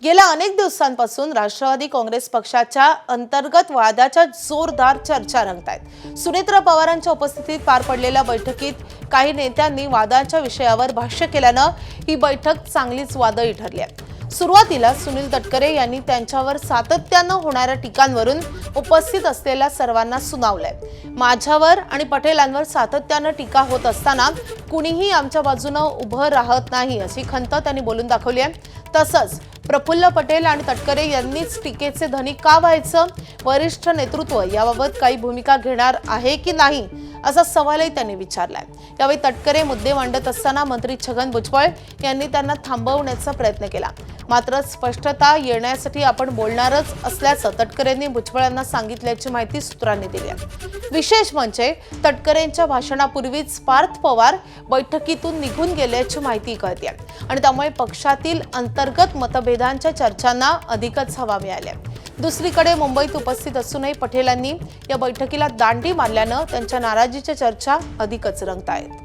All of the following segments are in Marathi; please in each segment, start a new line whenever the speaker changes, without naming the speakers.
गेल्या अनेक दिवसांपासून राष्ट्रवादी काँग्रेस पक्षाच्या अंतर्गत वादाच्या जोरदार चर्चा रंगतायत। सुनेत्रा पवारांच्या उपस्थितीत पार पडलेल्या बैठकीत काही नेत्यांनी वादाच्या विषयावर भाष्य केल्यानं ही बैठक चांगलीच वादळी ठरली आहे। सुरुवातीला सुनील तटकरे यांनी त्यांच्यावर सातत्यानं होणाऱ्या टीकांवरून उपस्थित असलेल्या सर्वांना सुनावलंय। माझ्यावर आणि पटेलांवर सातत्यानं टीका होत असताना कुणीही आमच्या बाजूने उभं राहत नाही अशी खंत त्यांनी बोलून दाखवली आहे। तसंच प्रफुल्ल पटेल आणि तटकरे यांनीच टीकेचे धनी का व्हायचं, वरिष्ठ नेतृत्व याबाबत काही भूमिका घेणार आहे की नाही असा सवालही त्यांनी विचारलाय। यावेळी तटकरे मुद्दे मांडत असताना मंत्री छगन भुजबळ यांनी त्यांना थांबवण्याचा प्रयत्न केला, मात्र स्पष्टता येण्यासाठी आपण बोलणारच असल्याचं तटकरेंनी भुजबळांना सांगितल्याची माहिती सूत्रांनी दिली आहे। विशेष म्हणजे तटकरेंच्या भाषणापूर्वीच पार्थ पवार बैठकीतून निघून गेल्याची माहिती कळते आणि त्यामुळे पक्षातील अंतर्गत मतभेदांच्या चर्चांना अधिकच हवा मिळाली आहे। दुसरीकडे मुंबईत उपस्थित असूनही पटेलांनी या बैठकीला दांडी मारल्यानं त्यांच्या नाराजीच्या चर्चा अधिकच रंगतायत।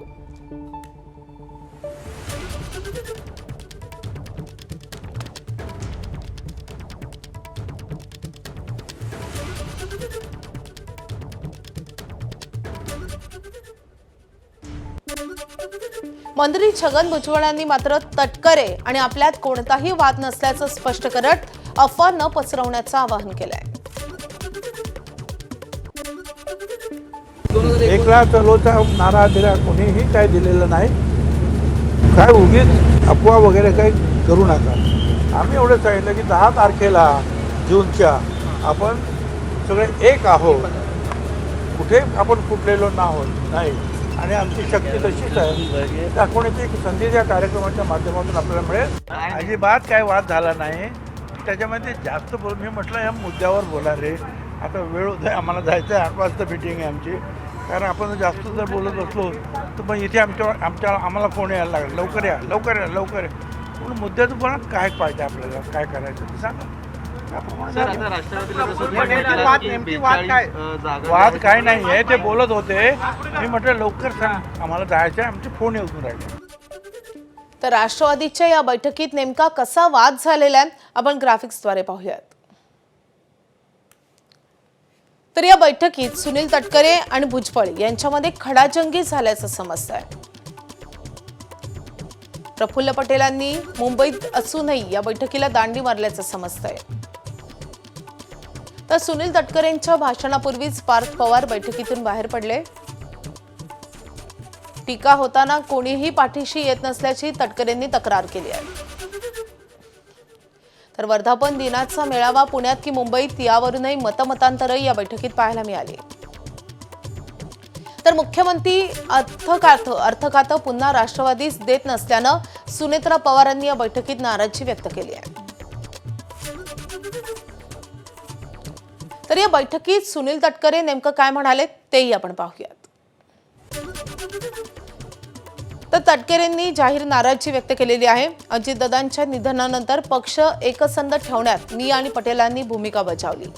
मंत्री छगन भुजबळ यांनी मात्र तटकरे आणि आपल्यात कोणताही वाद नसल्याचं स्पष्ट करत अफवा न पसरवण्याचं आवाहन केलंय।
एकला चलोचा नारा दिला, कोणीही काय दिलेलं नाही। काय उगीच अफवा वगैरे काही करू नका। आम्ही एवढं सांगितलं की 10 तारखेला जूनच्या आपण सगळे एक आहोत, कुठे आपण फुटलेलो नाही आणि आमची शक्ती तशीच आहे। दाखवण्याची एक संधी या कार्यक्रमाच्या माध्यमातून आपल्याला मिळेल। अजिबात काय वाद झाला नाही त्याच्यामध्ये जास्त बोल। मी म्हटलं या मुद्द्यावर बोला रे, आता वेळ होत आहे, आम्हाला जायचं आहे, 8 वाजता मीटिंग आहे आमची। कारण आपण जास्त जर बोलत असलो तर मग इथे आम्हाला फोन यायला लागला, लवकर या लवकर या लवकर या। पण मुद्द्याचं पण काय पाहिजे आपल्याला, काय करायचं ते सांगा। वाद काय नाही आहे, ते बोलत होते। मी म्हटलं लवकर सांग, आम्हाला जायचं आहे, आमचे फोन येऊन राहिले।
तर राष्ट्रवादीच्या या बैठकीत नेमका कसा वाद झालेला आहे आपण ग्राफिक्सद्वारे पाहूयात। तर या बैठकीत सुनील तटकरे आणि भुजबळ यांच्यामध्ये खडाजंगी झाल्याचं समजतंय। प्रफुल्ल पटेलांनी मुंबईत असूनही या बैठकीला दांडी मारल्याचं समजतंय। तर सुनील तटकरेंच्या भाषणापूर्वीच पार्थ पवार बैठकीतून बाहेर पडले। टीका होताना कोणीही पाठीशी येत नसल्याची तटकरेंनी तक्रार केली आहे। तर वर्धापन दिनाचा मेळावा पुण्यात की मुंबईत यावरूनही मतमतांतरही या बैठकीत पाहायला मिळाली। तर मुख्यमंत्री अर्थखातं पुन्हा राष्ट्रवादीस देत नसल्यानं सुनेत्रा पवारांनी या बैठकीत नाराजी व्यक्त केली आहे। तर या बैठकीत सुनील तटकरे नेमकं काय म्हणाले तेही आपण पाहूयात। तर तटकरेंनी जाहीर नाराजी व्यक्त केलेली आहे। अजितदादांच्या निधनानंतर पक्ष एकसंध ठेवण्यात मी आणि पटेलांनी भूमिका बजावली,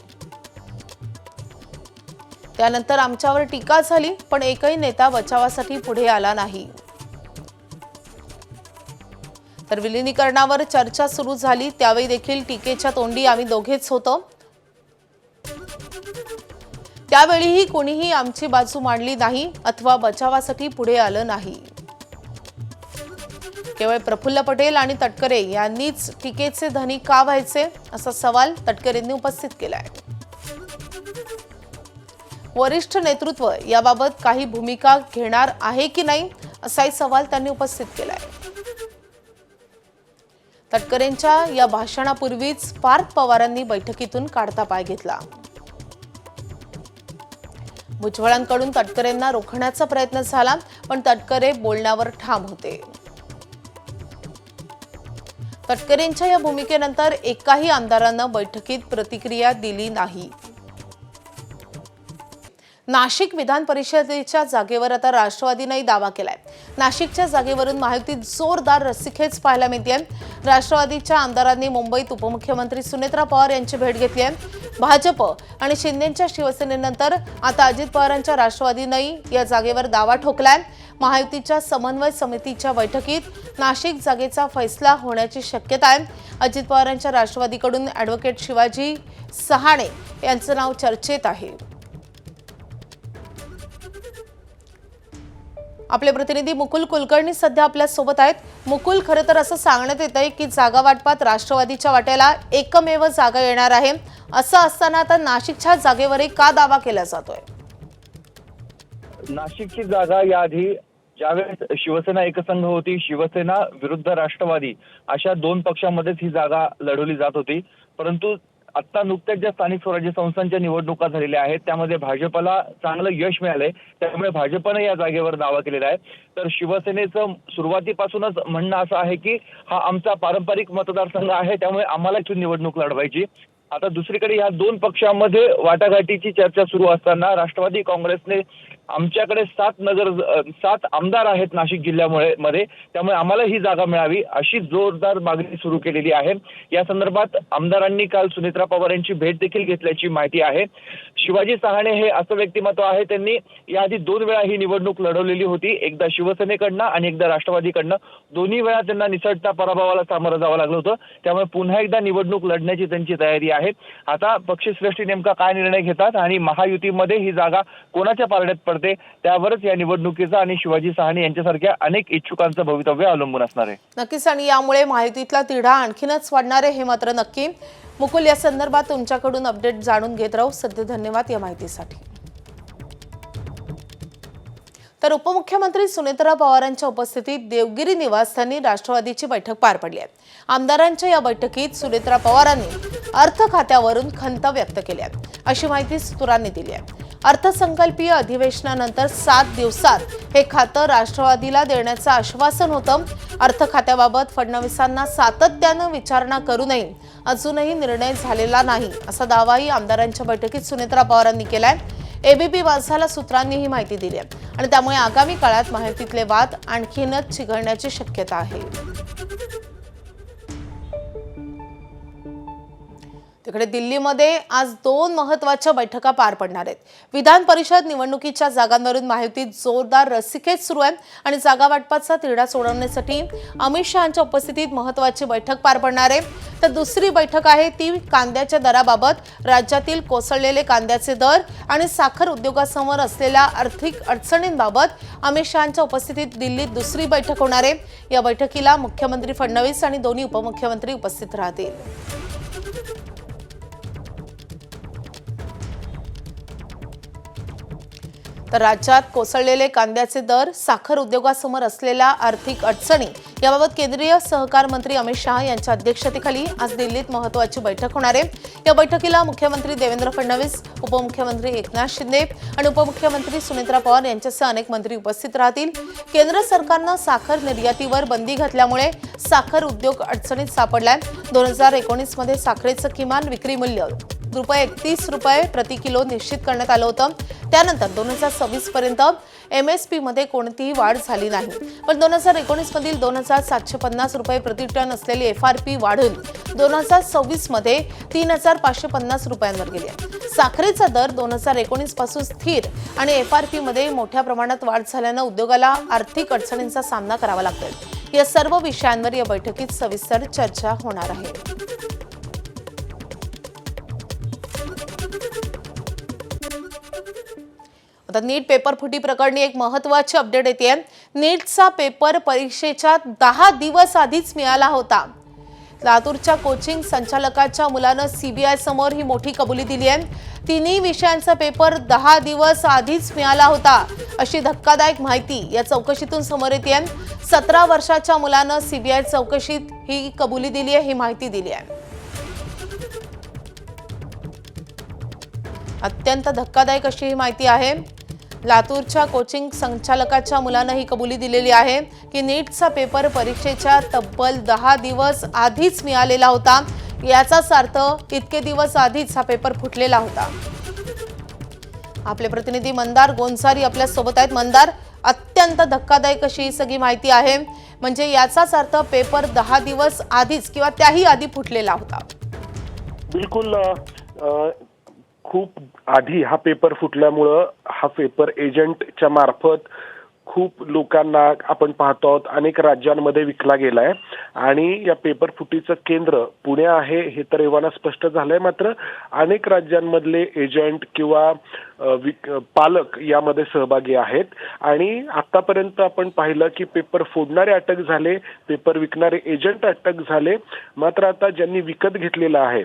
त्यानंतर आमच्यावर टीका झाली, पण एकही नेता बचावासाठी पुढे आला नाही। तर विलीनीकरणावर चर्चा सुरू झाली, त्यावेळी देखील टीकेच्या तोंडी आम्ही दोघेच होतो। त्यावेळीही कोणीही आमची बाजू मांडली नाही अथवा बचावासाठी पुढे आलं नाही। केवळ प्रफुल्ल पटेल आणि तटकरे यांनीच टीकेचे धनी का व्हायचे असा सवाल तटकरेंनी उपस्थित केलाय। वरिष्ठ नेतृत्व याबाबत काही भूमिका घेणार आहे की नाही असाही सवाल त्यांनी उपस्थित केलाय। तटकरेंच्या या भाषणापूर्वीच पार्थ पवारांनी बैठकीतून काढता पाय घेतला। भुजबळांकडून तटकरेंना रोखण्याचा प्रयत्न झाला, पण तटकरे बोलण्यावर ठाम होते। तटकरेंच्या या भूमिकेनंतर एकाही आमदारानं बैठकीत प्रतिक्रिया दिली नाही। नाशिक विधान परिषदेच्या जागेवर आता राष्ट्रवादीनेही दावा केलाय। नाशिकच्या जागेवरून महायुतीत जोरदार रस्सीखेच पाहायला मिळते। राष्ट्रवादीच्या आमदारांनी मुंबईत उपमुख्यमंत्री सुनेत्रा पवार यांची भेट घेतली आहे। भाजप आणि शिंदेच्या शिवसेनेनंतर आता अजित पवारांच्या राष्ट्रवादीनेही या जागेवर दावा ठोकलाय। महायुतीच्या समन्वय समितीच्या बैठकीत नाशिक जागेचा फैसला होण्याची शक्यता आहे। अजित पवारांच्या राष्ट्रवादीकडून ॲडव्होकेट शिवाजी सहाणे यांचं नाव चर्चेत आहे। आपले प्रतिनिधी मुकुल कुलकर्णी सध्या आपल्या सोबत आहेत। मुकुल, खरं तर असं सांगण्यात येतंय की जागा वाटपात राष्ट्रवादीच्या वाट्याला एकमेव जागा येणार आहे। असं असताना आता नाशिकच्या जागेवरही का दावा केला जातोय?
नाशिकची जागा याआधी ज्यावेळेस शिवसेना एकसंघ होती, शिवसेना विरुद्ध राष्ट्रवादी अशा दोन पक्षांमध्येच ही जागा लढवली जात होती। परंतु आता नुकत्याच ज्या स्थानिक स्वराज्य संस्थांच्या निवडणुका झालेल्या आहेत त्यामध्ये भाजपला चांगलं यश मिळालंय, त्यामुळे भाजपने या जागेवर दावा केलेला आहे। तर शिवसेनेचं सुरुवातीपासूनच म्हणणं असं आहे की हा आमचा पारंपरिक मतदारसंघ आहे, त्यामुळे आम्हाला इथून निवडणूक लढवायची। आता दुसरीकडे या दोन पक्षांमध्ये वाटाघाटीची चर्चा सुरू असताना राष्ट्रवादी काँग्रेसने आमच्याकडे 7 आमदार आहेत नाशिक जिल्ह्यामध्ये, त्यामुळे आम्हाला ही जागा मिळावी अशी जोरदार मागणी सुरू केलेली आहे। या संदर्भात आमदारांनी काल सुनेत्रा पवार यांची भेट देखील घेतल्याची माहिती आहे। शिवाजी सहाणे हे असं व्यक्तिमत्व आहे, त्यांनी याआधी 2 वेळा ही निवडणूक लढवलेली होती, एकदा शिवसेनेकडनं आणि एकदा राष्ट्रवादीकडनं। दोन्ही वेळा त्यांना निसटता पराभवाला सामोरं जावं लागलं होतं, त्यामुळे पुन्हा एकदा निवडणूक लढण्याची त्यांची तयारी आहे। आता पक्षश्रेष्ठी नेमका काय निर्णय घेतात आणि महायुतीमध्ये ही जागा कोणाच्या पारड्यात पडते त्यावरच या निवडणुकीचा आणि शिवाजी सहाणे यांच्यासारख्या अनेक इच्छुकांचं भवितव्य अवलंबून असणार आहे।
नक्कीच, आणि यामुळे महायुतीतला तिढा आणखीनच वाढणार आहे हे मात्र नक्की। मुकुल, या संदर्भात तुमच्याकडून अपडेट जाणून घेत राहू। सध्या धन्यवाद या माहितीसाठी। तर उपमुख्यमंत्री सुनेत्रा पवारांच्या उपस्थितीत देवगिरी निवासस्थानी राष्ट्रवादीची बैठक पार पडली आहे। आमदारांच्या या बैठकीत सुनेत्रा पवारांनी अर्थ खात्यावरून खंत व्यक्त केली आहे, अशी माहिती सूत्रांनी दिली आहे। अर्थसंकल्पीय अधिवेशनानंतर 7 दिवसात हे खातं राष्ट्रवादीला देण्याचं आश्वासन होतं। अर्थ खात्याबाबत फडणवीसांना सातत्यानं विचारणा करूनही अजूनही निर्णय झालेला नाही, असा दावाही आमदारांच्या बैठकीत सुनेत्रा पवारांनी केलाय। एबीपी वाझाला सूत्रांनी ही माहिती दिली आहे आणि त्यामुळे आगामी काळात महायुतीतले वाद आणखीनच चिघळण्याची शक्यता आहे। तिकडे दिल्लीमध्ये आज 2 महत्त्वाच्या बैठका पार पडणार आहेत। विधान परिषद निवडणुकीच्या जागांवरून महायुतीत जोरदार रस्सीखेच सुरू आहे आणि जागा वाटपाचा तिढा सोडवण्यासाठी अमित शहांच्या उपस्थितीत महत्त्वाची बैठक पार पडणार आहे। तर दुसरी बैठक आहे ती कांद्याच्या दराबाबत, राज्यातील कोसळलेले कांद्याचे दर आणि साखर उद्योगासमोर असलेल्या आर्थिक अडचणींबाबत अमित शहांच्या उपस्थितीत दिल्लीत दुसरी बैठक होणार आहे। या बैठकीला मुख्यमंत्री फडणवीस आणि दोन्ही उपमुख्यमंत्री उपस्थित राहतील। तर राज्यात कोसळलेले कांद्याचे दर, साखर उद्योगासमोर असलेल्या आर्थिक अडचणी याबाबत केंद्रीय सहकार मंत्री अमित शहा यांच्या अध्यक्षतेखाली आज दिल्लीत महत्त्वाची बैठक होणार आहे। या बैठकीला मुख्यमंत्री देवेंद्र फडणवीस, उपमुख्यमंत्री एकनाथ शिंदे आणि उपमुख्यमंत्री सुनेत्रा पवार यांच्यासह अनेक मंत्री उपस्थित राहतील। केंद्र सरकारनं साखर निर्यातीवर बंदी घातल्यामुळे साखर उद्योग अडचणीत सापडलाय। 2019 मध्ये साखरेचं किमान विक्री मूल्य ₹31 प्रति किलो निश्चित करण्यात आलं होतं। त्यानंतर 2026 पर्यंत MSP मध्ये कोणतीही वाढ झाली नाही, पण 2019 मधील ₹2,750 प्रति टन असलेली FRP वाढून 2026 मध्ये ₹3,550 गेली आहे। साखरेचा दर 2019 पासून स्थिर आणि FRP मध्ये मोठ्या प्रमाणात वाढ झाल्यानं उद्योगाला आर्थिक अडचणींचा सामना करावा लागतोय। या सर्व विषयांवर या बैठकीत सविस्तर चर्चा होणार आहे। आता नीट पेपर फुटी प्रकरणी एक महत्त्वाची अपडेट येते। नीटचा पेपर परीक्षेच्या 10 दिवस आधीच मिळाला होता। लातूरच्या कोचिंग संचालकाच्या मुलानं CBI समोर ही मोठी कबुली दिली आहे। तिन्ही विषयांचा पेपर 10 दिवस आधीच मिळाला होता, अशी धक्कादायक माहिती या चौकशीतून समोर येते। 17 वर्षाच्या मुलानं CBI चौकशीत ही कबुली दिली आहे, ही माहिती दिली आहे। अत्यंत धक्कादायक अशी ही माहिती आहे। लातूरच्या कोचिंग संचालकाच्या मुलानं ही कबुली दिलेली आहे की नीटचा पेपर परीक्षेच्या तब्बल 10 दिवस आधीच मिळालेला होता। याचाच अर्थ इतके दिवस आधीच हा पेपर फुटलेला होता। आपले प्रतिनिधी मंदार गोंजारी आपल्या सोबत आहेत। मंदार, अत्यंत धक्कादायक अशी ही सगळी माहिती आहे, म्हणजे याचाच अर्थ पेपर 10 दिवस आधीच किंवा त्याही आधी फुटलेला होता।
बिलकुल खूप आधी हा पेपर फुटल्यामुळं हा पेपर एजंटच्या मार्फत खूप लोकांना आपण पाहतो आहोत अनेक राज्यांमध्ये विकला गेलाय आणि या पेपर फुटीचं केंद्र पुणे आहे हे तर एव्हाना स्पष्ट झालंय. मात्र अनेक राज्यांमधले एजंट किंवा पालक यामध्ये सहभागी आहेत आणि आतापर्यंत आपण पाहिलं की पेपर फोडणारे अटक झाले, पेपर विकणारे एजंट अटक झाले. मात्र आता ज्यांनी विकत घेतलेलं आहे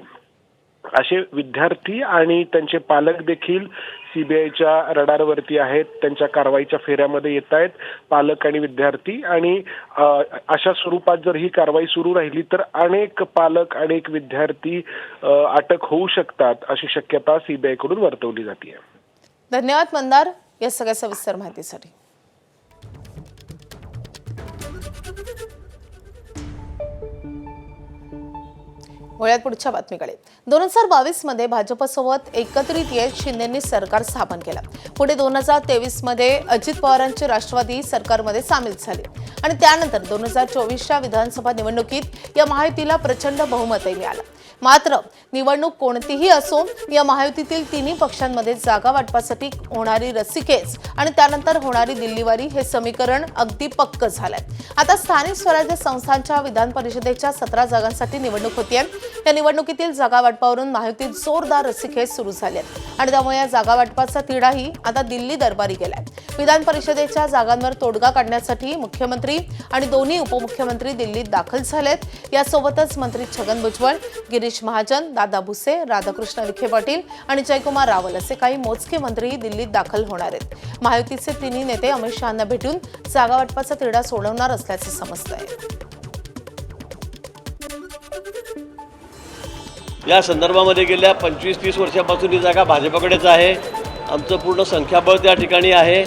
असे विद्यार्थी आणि त्यांचे पालक देखील सीबीआयच्या रडारवरती आहेत. त्यांच्या कारवाईच्या फेऱ्यामध्ये येत आहेत पालक आणि विद्यार्थी आणि अशा स्वरूपात जर ही कारवाई सुरू राहिली तर अनेक पालक अनेक विद्यार्थी अटक होऊ शकतात अशी शक्यता सीबीआयकडून वर्तवली जाते.
धन्यवाद मंदार या सगळ्या सविस्तर माहितीसाठी. वळूयात पुढच्या बातमीकडे. 2022 मध्ये भाजपसोबत एकत्रित येत शिंदेंनी सरकार स्थापन केलं. पुढे 2023 मध्ये अजित पवारांची राष्ट्रवादी सरकारमध्ये सामील झाली आणि त्यानंतर 2024च्या विधानसभा निवडणुकीत या महायुतीला प्रचंड बहुमतही मिळालं. मात्र निवडणूक कोणतीही असो या महायुतीतील तिन्ही पक्षांमध्ये जागा वाटपासाठी होणारी रस्सीखेच आणि त्यानंतर होणारी दिल्लीवारी हे समीकरण अगदी पक्क झालंय. आता स्थानिक स्वराज्य संस्थांच्या विधान परिषदेच्या 17 जागांसाठी निवडणूक होतीये. या निवडणुकीतील जागा वाटपावरून महायुतीत जोरदार रस्सीखेच सुरू झाली आहे आणि त्यामुळे या जागा वाटपाचा तिढाही आता दिल्ली दरबारी गेलाय. विधान परिषदेच्या जागांवर तोडगा काढण्यासाठी मुख्यमंत्री आणि दोन्ही उपमुख्यमंत्री दिल्लीत दाखल झालेत. यासोबतच मंत्री छगन भुजबळ, गिरीश महाजन, दादा भुसे, राधाकृष्ण विखे पाटील आणि जयकुमार रावल असे काही मोजके मंत्रीही दिल्लीत दाखल होणार आहेत. महायुतीचे तिन्ही नेते अमित शहांना भेटून जागा वाटपाचा तिढा सोडवणार असल्याचे समजतंय.
या संदर्भामध्ये गेल्या 25-30 वर्षापासून ही जागा भाजपकडेच आहे. आमचं पूर्ण संख्याबळ त्या ठिकाणी आहे.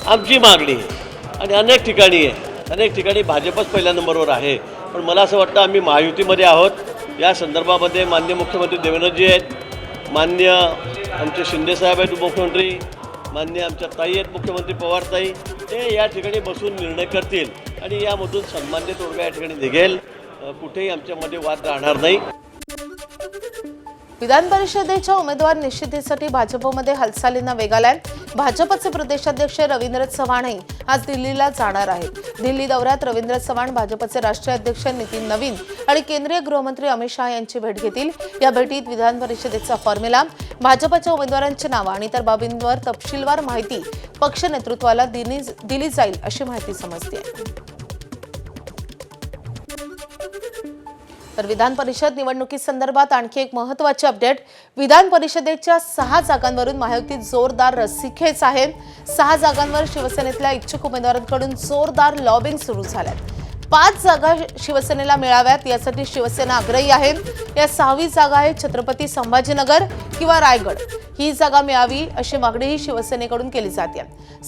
आमची मागणी आहे आणि अनेक ठिकाणी आहे, अनेक ठिकाणी भाजपच पहिल्या नंबरवर आहे. पण मला असं वाटतं आम्ही महायुतीमध्ये आहोत. या संदर्भामध्ये माननीय मुख्यमंत्री देवेंद्रजी आहेत, माननीय आमचे शिंदेसाहेब आहेत उपमुख्यमंत्री, माननीय आमच्या ताई आहेत मुख्यमंत्री पवारताई, ते या ठिकाणी बसून निर्णय करतील आणि यामधून सन्मान्य तोडगा या ठिकाणी निघेल. कुठेही आमच्यामध्ये वाद राहणार नाही.
विधान परिषदेच्या उमेदवार निश्चितीसाठी भाजपमध्ये हालचालींना वेग आलाय. भाजपचे प्रदेशाध्यक्ष रवींद्र चव्हाणही आज दिल्लीला जाणार आहेत. दिल्ली दौऱ्यात रवींद्र चव्हाण भाजपचे राष्ट्रीय अध्यक्ष नितीन नवीन आणि केंद्रीय गृहमंत्री अमित शहा यांची भेट घेतील. या भेटीत विधान परिषदेचा फॉर्म्युला, भाजपच्या उमेदवारांची नावं आणि इतर बाबींवर तपशीलवार माहिती पक्ष नेतृत्वाला दिली जाईल अशी माहिती समजते. तर विधान परिषद निवडणुकीसंदर्भात आणखी एक महत्त्वाची अपडेट. विधान परिषदेच्या 6 जागांवरून महायुतीत जोरदार रस्सीखेच आहे. 6 जागांवर शिवसेनेतल्या इच्छुक उमेदवारांकडून जोरदार लॉबिंग सुरू झालंय. 5 जागा शिवसेनेला मिळाव्यात यासाठी शिवसेना आग्रही आहे. या 6वी जागा आहे छत्रपती संभाजीनगर किंवा रायगड. ही जागा मिळावी अशी मागणीही शिवसेनेकडून केली जाते.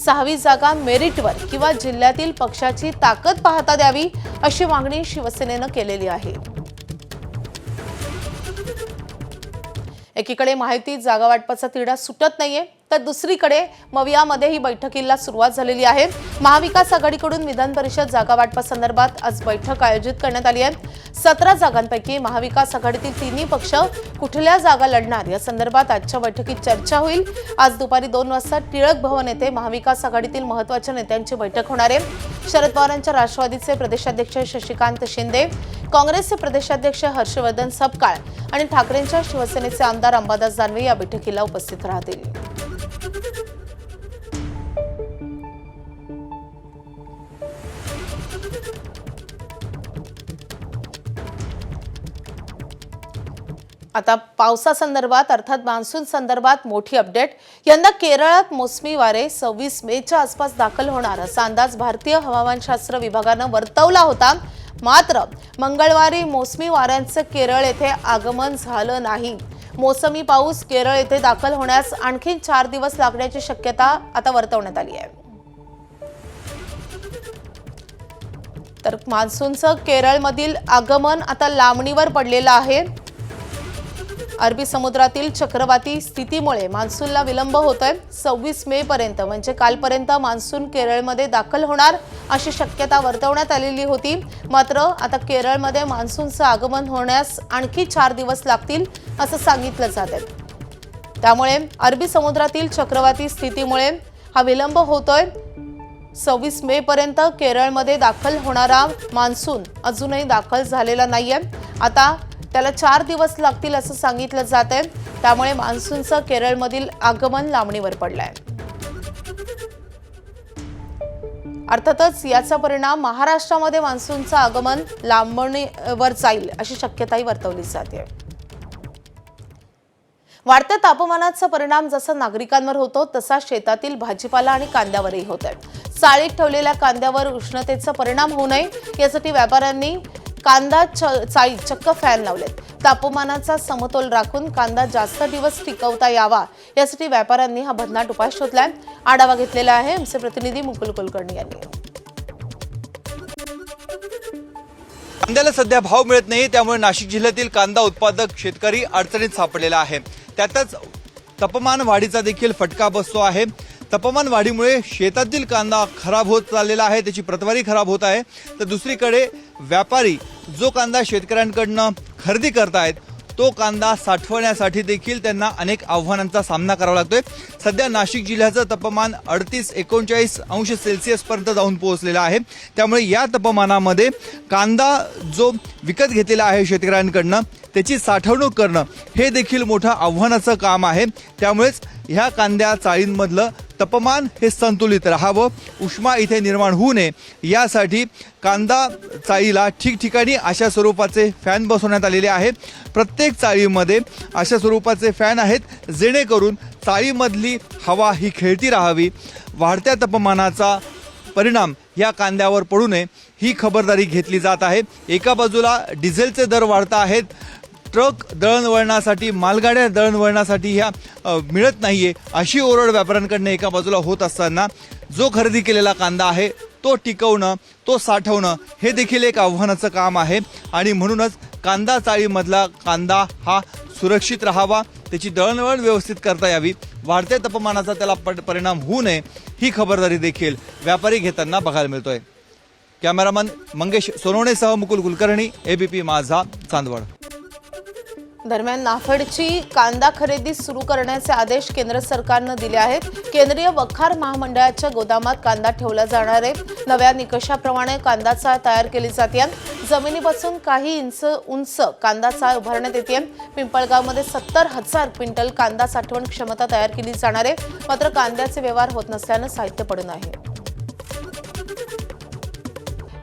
6वी जागा मेरिटवर किंवा जिल्ह्यातील पक्षाची ताकद पाहता द्यावी अशी मागणी शिवसेनेनं केलेली आहे. एकीकडे महायुतीत जागा वाटपाचा तिढा सुटत नाहीये तर दुसरीकडे मवियामध्ये ही बैठकीला सुरुवात झालेली आहे. महाविकास आघाडीकडून विधान परिषद जागा वाटपासंदर्भात आज बैठक आयोजित करण्यात आली आहे. 17 जागांपैकी महाविकास आघाडीतील तिन्ही पक्ष कुठल्या जागा लढणार या संदर्भात आजच्या बैठकीत चर्चा होईल. आज दुपारी 2 वाजता टिळक भवन येथे महाविकास आघाडीतील महत्त्वाच्या नेत्यांची बैठक होणार आहे. शरद पवारांच्या राष्ट्रवादीचे प्रदेशाध्यक्ष शशिकांत शिंदे, काँग्रेसचे प्रदेशाध्यक्ष हर्षवर्धन सपकाळ आणि ठाकरेंच्या शिवसेनेचे आमदार अंबादास दानवे या बैठकीला उपस्थित राहतील. आता पावसासंदर्भात अर्थात मान्सून संदर्भात मोठी अपडेट. यंदा केरळात मोसमी वारे 26 मेच्या आसपास दाखल होणार असा अंदाज भारतीय हवामानशास्त्र विभागानं वर्तवला होता. मात्र मंगळवारी मोसमी वाऱ्यांचं केरळ येथे आगमन झालं नाही. मोसमी पाऊस केरळ येथे दाखल होण्यास आणखी 4 दिवस लागण्याची शक्यता आता वर्तवण्यात आली आहे. तर मान्सूनचं केरळमधील आगमन आता लांबणीवर पडलेलं आहे. अरबी समुद्रातील चक्रवाती स्थितीमुळे मान्सूनला विलंब होतोय. 26 मे पर्यंत म्हणजे कालपर्यंत मान्सून केरळमध्ये दाखल होणार अशी शक्यता वर्तवण्यात आलेली होती. मात्र आता केरळमध्ये मान्सूनचं आगमन होण्यास आणखी 4 दिवस लागतील असं सांगितलं जात आहे. त्यामुळे अरबी समुद्रातील चक्रवाती स्थितीमुळे हा विलंब होतोय. 26 मे पर्यंत केरळमध्ये दाखल होणारा मान्सून अजूनही दाखल झालेला नाहीये. आता त्याला 4 दिवस लागतील असं सांगितलं जात आहे. त्यामुळे मान्सूनचं केरळमधील आगमन लांबणीवर पडलंय. अर्थातच याचा परिणाम महाराष्ट्रामध्ये मान्सूनचं आगमन लांबणीवर जाईल अशी शक्यताही वर्तवली जाते. वाढत्या तापमानाचा परिणाम जसा नागरिकांवर होतो तसा शेतातील भाजीपाला आणि कांद्यावरही होत आहे. चाळीत ठेवलेल्या कांद्यावर उष्णतेचा परिणाम होऊ नये यासाठी व्यापाऱ्यांनी कांदा चाळीत चक्क फॅन लावलेत. तापमानाचा समतोल राखून कांदा जास्त दिवस टिकवता यावा यासाठी व्यापाऱ्यांनी हा भन्नाट उपाय शोधलाय. आढावा घेतलेला आहे आमचे प्रतिनिधी मुकुल कुलकर्णी यांनी.
कांद्याला सध्या भाव मिळत नाही, त्यामुळे नाशिक जिल्ह्यातील कांदा उत्पादक शेतकरी अडचणीत सापडलेला आहे. त्यातच तापमान वाढीचा देखील फटका बसतो आहे. तापमान वाढीमुळे शेतातील कांदा खराब होत चाललेला आहे, त्याची प्रतवारी खराब होत आहे. तर दुसरीकडे व्यापारी जो कांदा शेतकऱ्यांकडनं खरेदी करतायत तो कांदा साठवण्यासाठी देखील त्यांना अनेक आव्हानांचा सामना करावा लागतोय. सध्या नाशिक जिल्ह्याचं तापमान 38-39 अंश सेल्सिअस पर्यंत जाऊन पोहोचलेलं आहे. त्यामुळे या तापमानामध्ये कांदा जो विकत घेतलेला आहे शेतकऱ्यांकडनं त्याची साठवणूक करणं हे देखील मोठं आव्हानाचं काम आहे. त्यामुळेच ह्या कांद्या चाळींमधलं तापमान हे संतुलित राहावं, उष्मा इथे निर्माण होऊ नये यासाठी कांदा चाळीला ठिकठिकाणी अशा स्वरूपाचे फॅन बसवण्यात आलेले आहेत. प्रत्येक चाळीमध्ये अशा स्वरूपाचे फॅन आहेत जेणेकरून चाळीमधली हवा ही खेळती राहावी. वाढत्या तापमानाचा परिणाम या कांद्यावर पडू नये ही खबरदारी घेतली जात आहे. एका बाजूला डिझेलचे दर वाढत आहेत, ट्रक दळणवळणासाठी मालगाड्या दळणवळणासाठी ह्या मिळत नाहीये अशी ओरड व्यापाऱ्यांकडनं एका बाजूला होत असताना जो खरेदी केलेला कांदा आहे तो टिकवणं, तो साठवणं हे देखील एक आव्हानाचं काम आहे. आणि म्हणूनच कांदा चाळीमधला कांदा हा सुरक्षित राहावा, त्याची दळणवळण व्यवस्थित करता यावी, वाढत्या तापमानाचा त्याला परिणाम होऊ नये ही खबरदारी देखील व्यापारी घेताना बघायला मिळतोय. कॅमेरामन मंगेश सोनवणेसह मुकुल कुलकर्णी, ABP माझा, चांदवड.
दरम्यान नाफेडची कांदा खरेदी सुरू करण्याचे आदेश केंद्र सरकारनं दिले आहेत. केंद्रीय वखार महामंडळाच्या गोदामात कांदा ठेवला जाणार आहे. नव्या निकषाप्रमाणे कांदा चाळ तयार केली जाते. जमिनीपासून काही इंच उंच कांदा चाळ उभारण्यात येते. पिंपळगावमध्ये 70,000 क्विंटल कांदा साठवण क्षमता तयार केली जाणार आहे. मात्र कांद्याचे व्यवहार होत नसल्यानं साहित्य पडून आहे.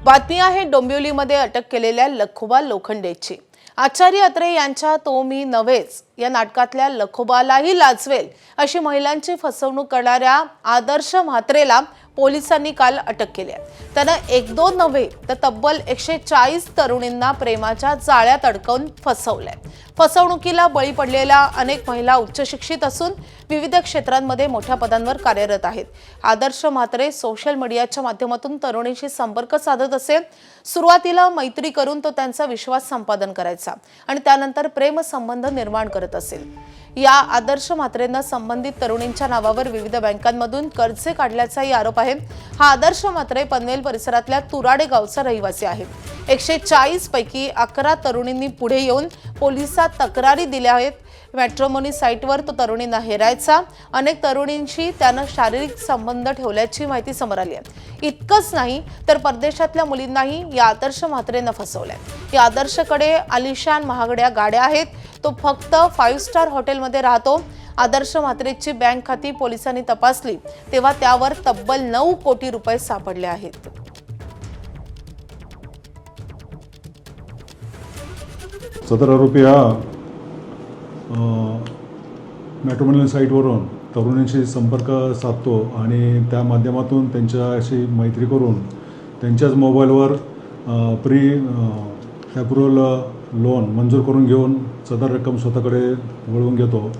बातमी आहे डोंबिवलीमध्ये अटक केलेल्या लखोबा लोखंडेची. आचार्य अत्रे यांच्या तो मी नव्हेच या नाटकातल्या लखोबालाही लाजवेल अशी महिलांची फसवणूक करणाऱ्या आदर्श म्हात्रेला पोलिसांनी काल अटक केली आहे. त्यानं 1-2 नव्हे तर तब्बल 140 तरुणींना प्रेमाच्या जाळ्यात अडकवून फसवलंय. फसवणुकीला बळी पडलेल्या अनेक महिला उच्च शिक्षित असून विविध क्षेत्रांमध्ये मोठ्या पदांवर कार्यरत आहेत. आदर्श म्हात्रे सोशल मीडियाच्या माध्यमातून तरुणींशी संपर्क साधत असे. सुरुवातीला मैत्री करून तो त्यांचा विश्वास संपादन करायचा आणि त्यानंतर प्रेम संबंध निर्माण करत असेल. या आदर्श म्हात्रेंना संबंधित तरुणींच्या नावावर विविध बँकांमधून कर्जे काढल्याचाही आरोप आहे. हा आदर्श म्हात्रे पनवेल परिसरातल्या तुराडे गावचा रहिवासी आहे. 140 पैकी 11 तरुणींनी पुढे येऊन पोलिसात तक्रारी दिल्या आहेत. मॅट्रिमोनी साईटवर तो तरुणींना हेरायचा. अनेक तरुणींशी त्यानं शारीरिक संबंध ठेवल्याची माहिती समोर आली आहे. इतकंच नाही तर परदेशातल्या मुलींनाही या आदर्श म्हात्रेनं फसवलंय. या आदर्शकडे आलिशान महागड्या गाड्या आहेत. तो फक्त 5 स्टार हॉटेलमध्ये राहतो. आदर्श म्हात्रेची बँक खाती पोलिसांनी तपासली तेव्हा त्यावर तब्बल 9 कोटी रुपये सापडले आहेत.
सदर आरोपी हा मॅट्रिमोनियल साईटवरून तरुणींशी संपर्क साधतो आणि त्या माध्यमातून त्यांच्याशी मैत्री करून त्यांच्याच मोबाईलवर प्री ॲप्रुव्हल लोन मंजूर करून घेऊन सदर रक्कम स्वतःकडे वळवून घेतो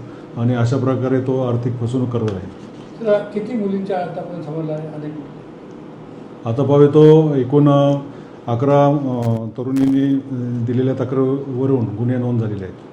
आणि अशा प्रकारे तो आर्थिक फसवणूक करत आहे.
किती मुलींच्या आतापर्यंत समजला आहे?
आता पावे तो एकूण 11 तरुणींनी दिलेल्या तक्रारीवरून गुन्हे नोंद झालेले आहेत.